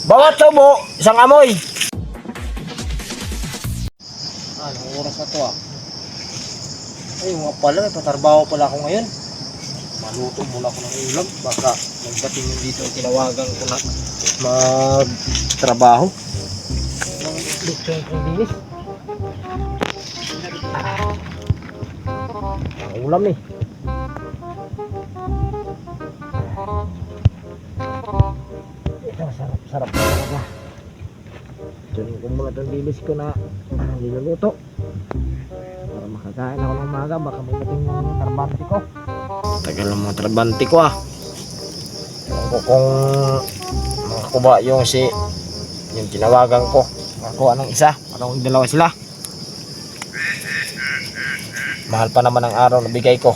Bawat tubo, isang amoy. Anong oras na to ah? Ay, mga pala, tatarbaho pala ako ngayon. Maluto muna ako ng ulam. Baka magdating yung dito, tinawagan ko na magtrabaho. Luto yung dinis. Ang ulam eh. Ito, sarap na talaga. Diyan ko muna itong dinis ko na niluluto. Para makakain ako ng umaga, baka may dating yung trabante ko. Tagal ng mga trabante ko ah. Ewan ko kung makakuha yung tinawagan ko. Makakuha ng isa, parang dalawa sila. Mahal pa naman ang araw na bigay ko.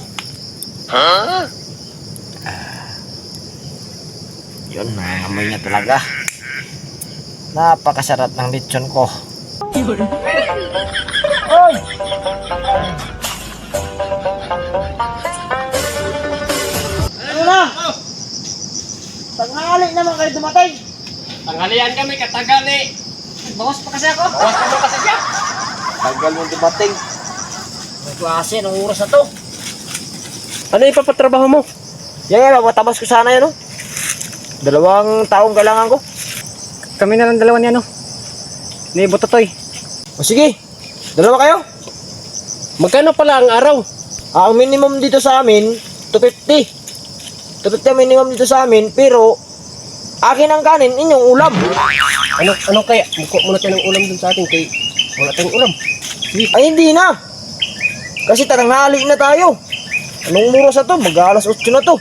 Yun, nangangamoy niya talaga. Napakasarap ng lechon ko. Oy! Ano na? Tanghali naman kayo dumatay. Tanghalian kami, katagali. Bawas pa kasi ako. Bawas ka mo kasi siya. Tagal mong dumating. May klase ng oras na to. Ano ipapatrabaho mo? Yan, matabas ko sana yan, no? 2 taong kailangan ko. Kami na lang dalawa niya, no? Ni Bototoy. O sige, 2 kayo. Magkano pala ang araw? Ang minimum dito sa amin, 250. 250 ang minimum dito sa amin, pero akin ang kanin, inyong ulam. Ano kaya? Muko muna tayo ng ulam dun sa atin kay wala tayong ulam. Ay, hindi na. Kasi tanghali na tayo. Anong oras na to? Mag-alas 8 na to.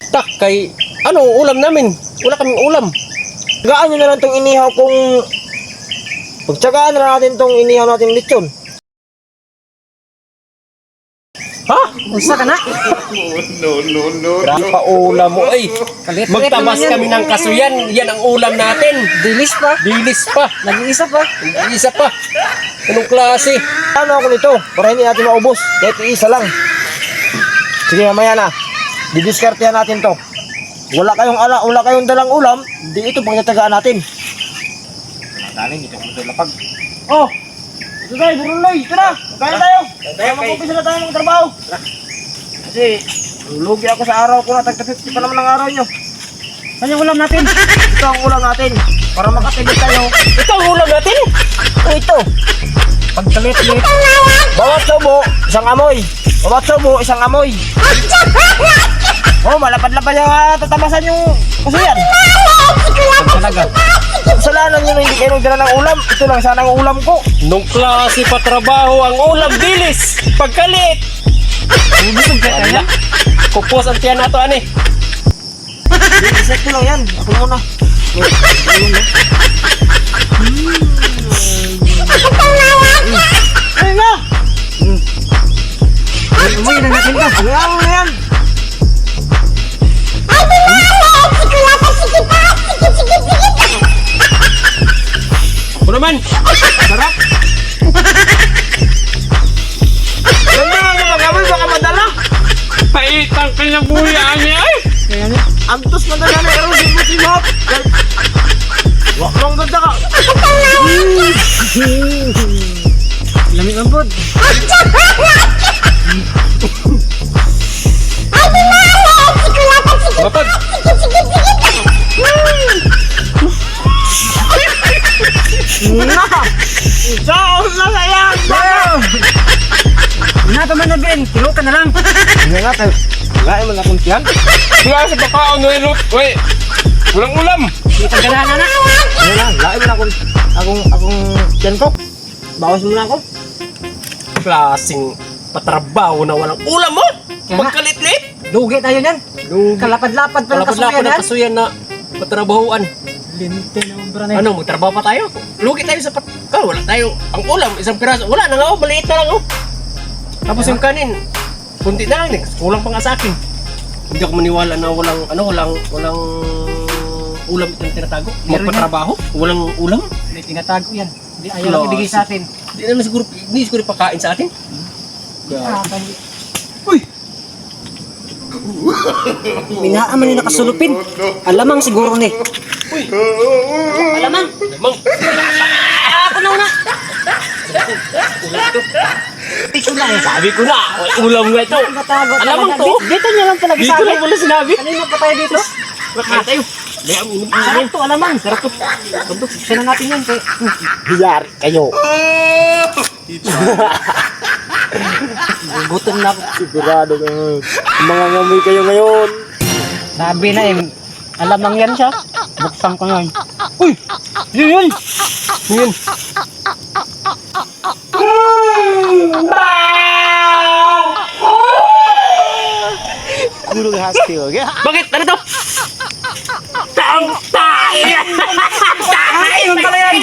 Tak, kay ano ulam namin? Wala kaming ulam. Tagaan nyo na lang itong inihaw kung... Pagtsagaan na natin itong inihaw natin lechon. Ha? Usa ka na? Grabe pa ulam mo, ay. Magtabas kami ng kasuyan. Yan ang ulam natin. Dilis pa? Dilis pa. Nag-iisa pa? Isa pa. Anong klase? Ano ako nito? Para hindi natin maubos. Kahit isa lang. Sige, mamaya na. Didiskartehan natin to. Wala kayong dalang ulam, di ito pagtatagaan natin. Dali, dito ko ito lapag. Oh! Ito tayo, Buruloy! Ito na! Kaya tayo! Kaya mag-umpisa na tayo ng trabaho. Kasi, lugi ako sa araw ko na. Tagta-50 pa naman ang araw nyo. Ano yung ulam natin? Ito ang ulam natin. Para makatibig tayo. Ito ang ulam natin. Ito! Pagkalit-lit. Bawat tubo, isang amoy. Bawat tubo, isang amoy. Oh, malapad-lapad yung tatabasan yung kasuyan. Talaga. Kasalanan nyo na hindi kayo nagdala ng ulam. Ito lang sana ang ulam ko. Nung klase pa trabaho ang ulam dilis. Pagkalit. Busog ka kaya? Kupos ang tiyan nato ani. Iset ko lang yan. Ako muna. Ay na! Umuwi na natin ka. Ayaw na yan. Ako naman. Sarap. Ganda nga naman kami. Baka madala. Paitang kinabuyan niya ay. Kaya na. Antos na dala na erosin mo si Mop. Wak lang ganda ka. Lamig ang pod. Mapag. Saan na sayang? Ano pa man na Ben? Kilo ka na lang. Hindi nga tayo. Ngayon mo na kung tiyan. Kaya sa pakaon no elot. Wey. Walang ulam. Hindi ka ganahan na. Ano na, lain mo na akong tiyan ko. Bawas mo na ako. Klaseng patrabaho na walang ulam mo. Pagkalit-lit. Lugi tayo yan. Kalapad-lapad pa ng Kalapad-lapad kasuyan ang yan. kasuyan na patrabahuan. Linte na umbra na. Ano, magtrabaho pa tayo? Lugi tayo sa wala tayo. Ang ulam, isang piraso. Wala na nga, oh, maliit na lang, oh. Tapos yung kanin, kunti na lang, kulang pa nga sa akin. Hindi ako maniwala na walang ulam itong tinatago. Meron Magpatrabaho, walang ulam. May tinatago yan. Hindi ayaw lang ibigay sa atin. Hindi siguro ipakain sa atin. Minaan man yung nakasulupin. Alamang siguro ni. Alamang. Mang, Ako na una. ito lang. Sabi ko na, ulam nga ito. Matago Alamang talaga. to. Dito niya lang talaga Dito sabi. lang pala sinabi. Kanina pa tayo dito. Baka tayo. May ulam pa Sarap rin. to, alamang. Sarap to. Bundok, sila natin yan. Kaya, Hiyari kayo. gutom na ako. Sigurado kayo. Mga ngamoy kayo ngayon. Sabi na eh, alamang yan siya. Buksan ko ngayon. Uy! Yun yun! Yun. Gulong hasti o. Bakit? Ano to? Taong tayo! Tayo pala yan!